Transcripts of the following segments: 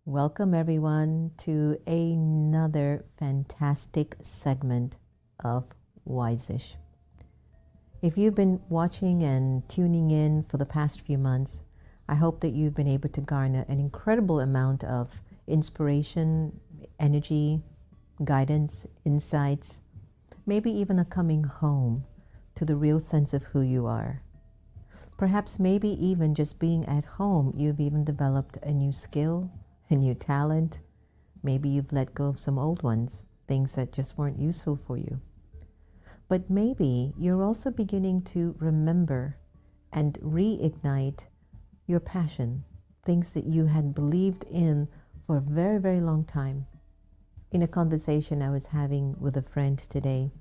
Welcome everyone to another fantastic segment of Wise-ish. If you've been watching and tuning in for the past few months, I hope that you've been able to garner an incredible amount of inspiration, energy, guidance, insights, maybe even a coming home to the real sense of who you are. Perhaps maybe even just being at home, you've even developed a new skill, a new talent. Maybe you've let go of some old ones, things that just weren't useful for you. But maybe you're also beginning to remember and reignite your passion, things that you had believed in for a very, very long time. In a conversation I was having with a friend today,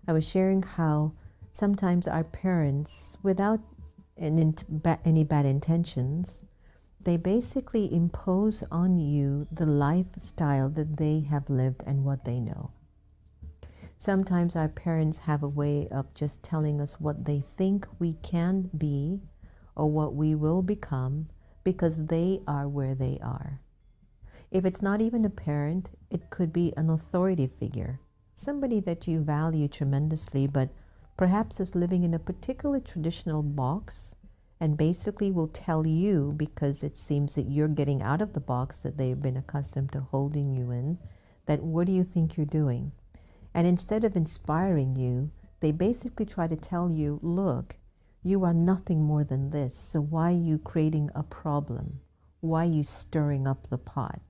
I was sharing how sometimes our parents, without any bad intentions, they basically impose on you the lifestyle that they have lived and what they know. Sometimes our parents have a way of just telling us what they think we can be or what we will become because they are where they are. If it's not even a parent, it could be an authority figure, somebody that you value tremendously, but perhaps is living in a particular traditional box and basically will tell you, because it seems that you're getting out of the box that they've been accustomed to holding you in, that what do you think you're doing? And instead of inspiring you, they basically try to tell you, look, you are nothing more than this, so why are you creating a problem? Why are you stirring up the pot?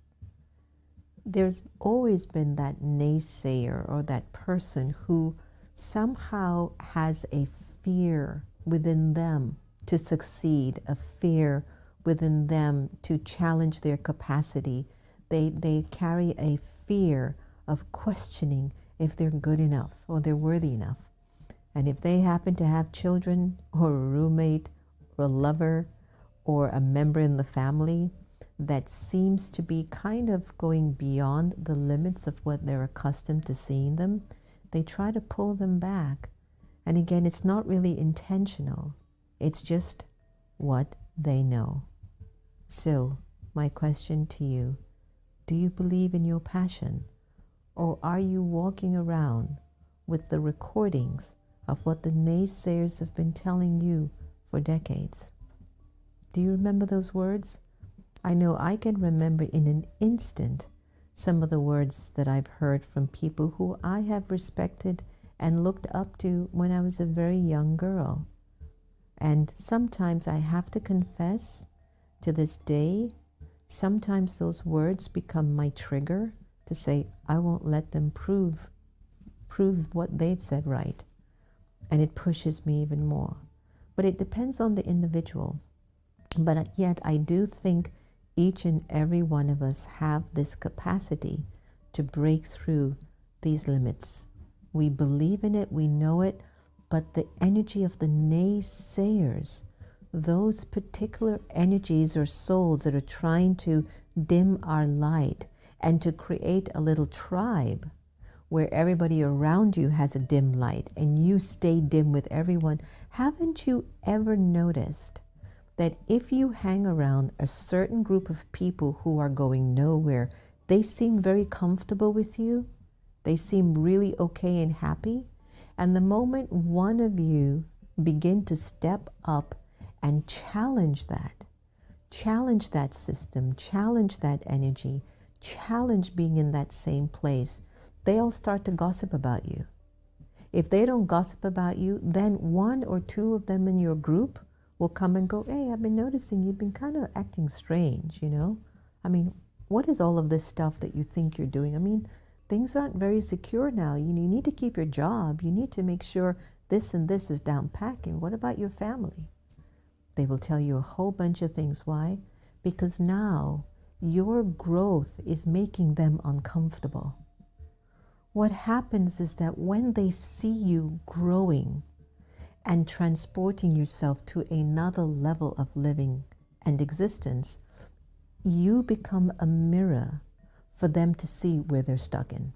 There's always been that naysayer or that person who somehow has a fear within them to succeed, a fear within them to challenge their capacity. They carry a fear of questioning if they're good enough or they're worthy enough. And if they happen to have children or a roommate or a lover or a member in the family that seems to be kind of going beyond the limits of what they're accustomed to seeing them, they try to pull them back. And again, it's not really intentional. It's just what they know. So, my question to you, do you believe in your passion? Or are you walking around with the recordings of what the naysayers have been telling you for decades? Do you remember those words? I know I can remember in an instant some of the words that I've heard from people who I have respected and looked up to when I was a very young girl. And sometimes I have to confess, to this day, sometimes those words become my trigger to say, I won't let them prove what they've said right. And it pushes me even more. But it depends on the individual. But yet I do think each and every one of us have this capacity to break through these limits. We believe in it, we know it, but the energy of the naysayers, those particular energies or souls that are trying to dim our light and to create a little tribe where everybody around you has a dim light and you stay dim with everyone. Haven't you ever noticed that if you hang around a certain group of people who are going nowhere, They seem very comfortable with you. They seem really okay and happy. And the moment one of you begin to step up and challenge that system, challenge that energy, challenge being in that same place, they all start to gossip about you. If they don't gossip about you, then one or two of them in your group will come and go, hey, I've been noticing you've been kind of acting strange, you know? I mean, what is all of this stuff that you think you're doing? I mean, things aren't very secure now. You need to keep your job. You need to make sure this and this is down packing. What about your family? They will tell you a whole bunch of things. Why? Because now your growth is making them uncomfortable. What happens is that when they see you growing and transporting yourself to another level of living and existence, you become a mirror for them to see where they're stuck in.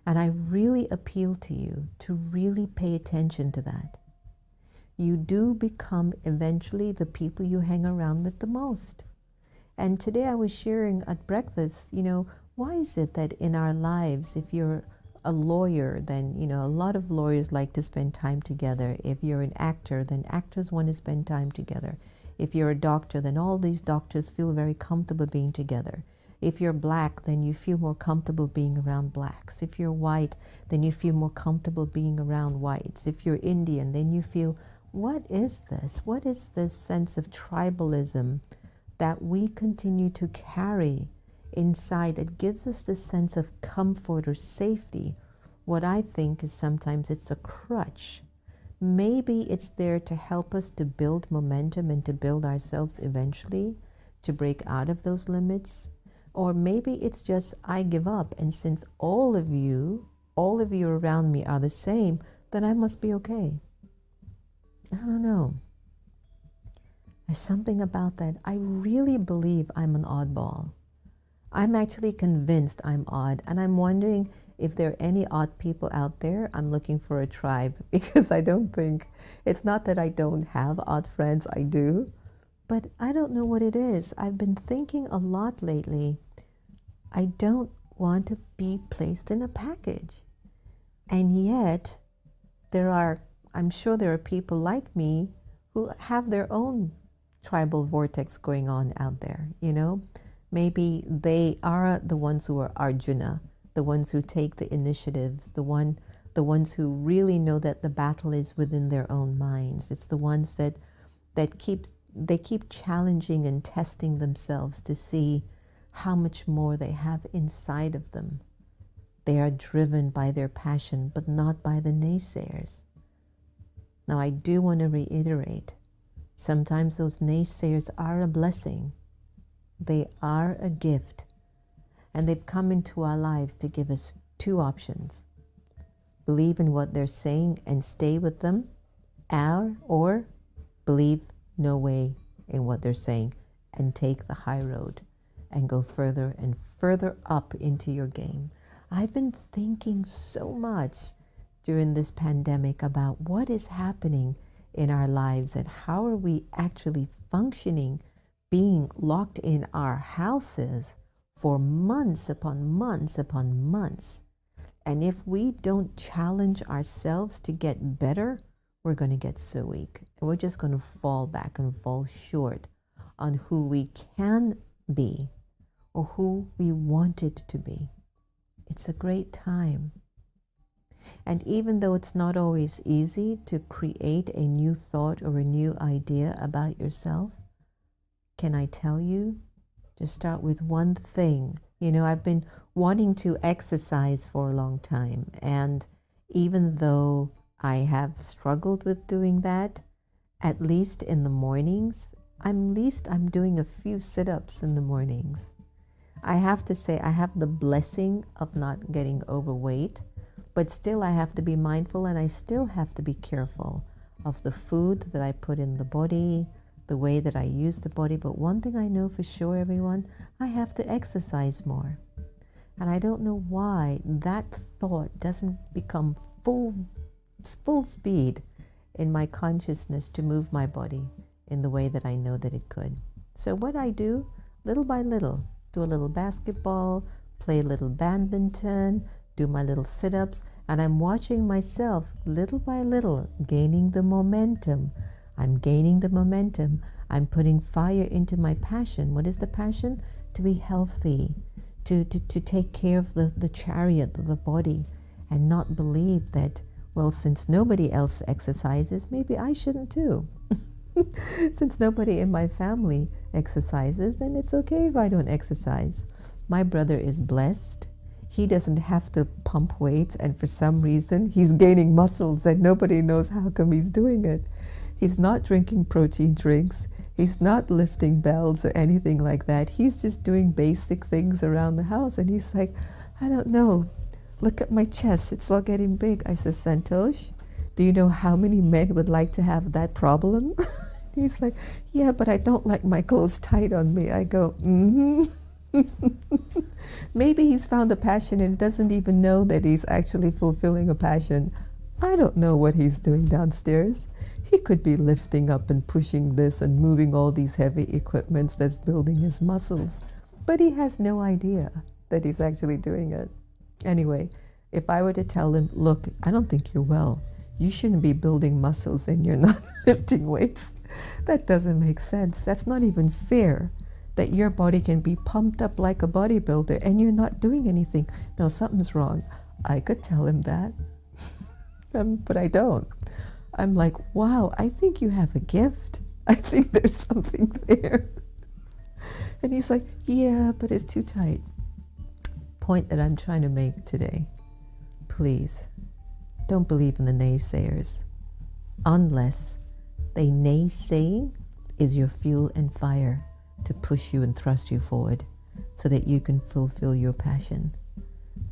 And I really appeal to you to really pay attention to that. You do become eventually the people you hang around with the most. And today I was sharing at breakfast, you know, why is it that in our lives, if you're a lawyer, then, you know, a lot of lawyers like to spend time together. If you're an actor, then actors want to spend time together. If you're a doctor, then all these doctors feel very comfortable being together. If you're black, then you feel more comfortable being around blacks. If you're white, then you feel more comfortable being around whites. If you're Indian, then you feel, what is this? What is this sense of tribalism that we continue to carry inside that gives us this sense of comfort or safety? What I think is sometimes it's a crutch. Maybe it's there to help us to build momentum and to build ourselves eventually, to break out of those limits. Or maybe it's just, I give up, and since all of you around me are the same, then I must be okay. I don't know. There's something about that. I really believe I'm an oddball. I'm actually convinced I'm odd, and I'm wondering if there are any odd people out there. I'm looking for a tribe, because I don't think, it's not that I don't have odd friends, I do, but I don't know what it is. I've been thinking a lot lately. I don't want to be placed in a package. And yet, I'm sure there are people like me who have their own tribal vortex going on out there, you know? Maybe they are the ones who are Arjuna, the ones who take the initiatives, the ones who really know that the battle is within their own minds. It's the ones that keep challenging and testing themselves to see how much more they have inside of them. They are driven by their passion, but not by the naysayers. Now, I do want to reiterate, sometimes those naysayers are a blessing. They are a gift. And they've come into our lives to give us two options. Believe in what they're saying and stay with them, or believe no way in what they're saying and take the high road and go further and further up into your game. I've been thinking so much during this pandemic about what is happening in our lives and how are we actually functioning, being locked in our houses for months upon months upon months. And if we don't challenge ourselves to get better, we're going to get so weak. And we're just going to fall back and fall short on who we can be or who we wanted to be. It's a great time. And even though it's not always easy to create a new thought or a new idea about yourself, can I tell you, just start with one thing. You know, I've been wanting to exercise for a long time. And even though I have struggled with doing that, at least in the mornings, I'm doing a few sit-ups in the mornings. I have to say I have the blessing of not getting overweight, but still I have to be mindful and I still have to be careful of the food that I put in the body, the way that I use the body. But one thing I know for sure, everyone, I have to exercise more. And I don't know why that thought doesn't become full speed in my consciousness to move my body in the way that I know that it could. So what I do, little by little, do a little basketball, play a little badminton, do my little sit-ups, and I'm watching myself little by little gaining the momentum. I'm gaining the momentum. I'm putting fire into my passion. What is the passion? To be healthy, to take care of the chariot of the body, and not believe that, well, since nobody else exercises, maybe I shouldn't too. Since nobody in my family exercises, then it's okay if I don't exercise. My brother is blessed. He doesn't have to pump weights, and for some reason, he's gaining muscles, and nobody knows how come he's doing it. He's not drinking protein drinks. He's not lifting bells or anything like that. He's just doing basic things around the house, and he's like, I don't know. Look at my chest. It's all getting big. I said, Santosh, do you know how many men would like to have that problem? He's like, yeah, but I don't like my clothes tight on me. I go, Maybe he's found a passion and doesn't even know that he's actually fulfilling a passion. I don't know what he's doing downstairs. He could be lifting up and pushing this and moving all these heavy equipments that's building his muscles. But he has no idea that he's actually doing it. Anyway, if I were to tell him, look, I don't think you're well. You shouldn't be building muscles and you're not lifting weights. That doesn't make sense. That's not even fair, that your body can be pumped up like a bodybuilder and you're not doing anything. No, something's wrong. I could tell him that, but I don't. I'm like, wow, I think you have a gift. I think there's something there. And he's like, yeah, but it's too tight. Point that I'm trying to make today. Please, don't believe in the naysayers unless they naysaying is your fuel and fire to push you and thrust you forward so that you can fulfill your passion.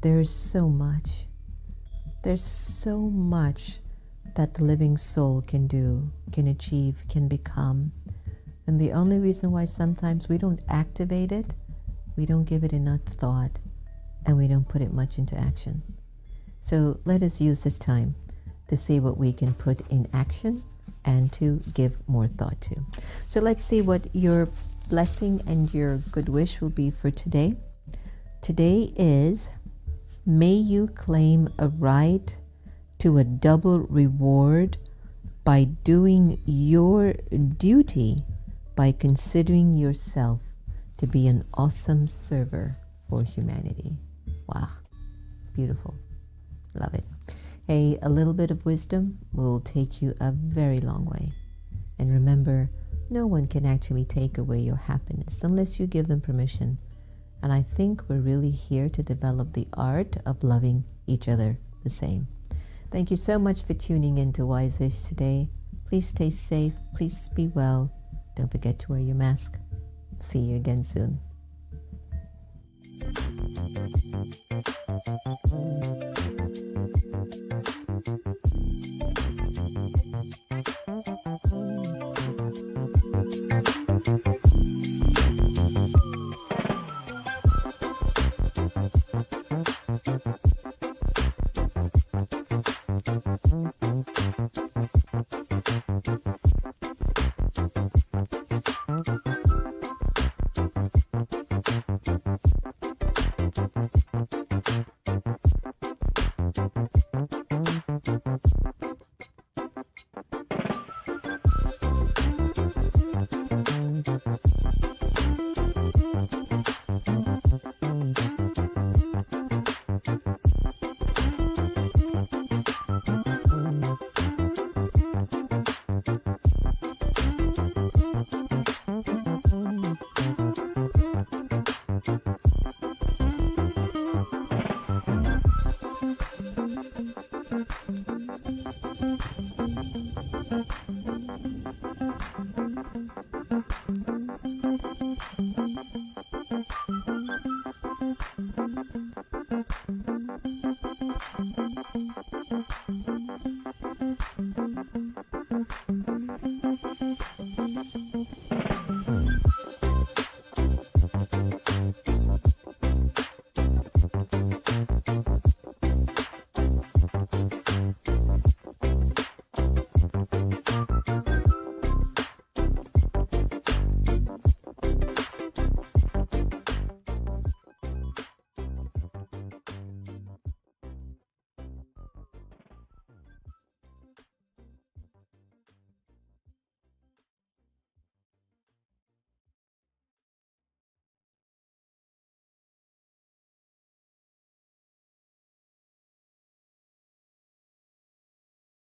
There's so much that the living soul can do, can achieve, can become. And the only reason why sometimes we don't activate it, we don't give it enough thought, and we don't put it much into action. So let us use this time to see what we can put in action and to give more thought to. So let's see what your blessing and your good wish will be for today. Today is, may you claim a right to a double reward by doing your duty, by considering yourself to be an awesome server for humanity. Wow, beautiful. Love it. Hey, a little bit of wisdom will take you a very long way. And remember, no one can actually take away your happiness unless you give them permission. And I think we're really here to develop the art of loving each other the same. Thank you so much for tuning in to Wise-ish today. Please stay safe. Please be well. Don't forget to wear your mask. See you again soon.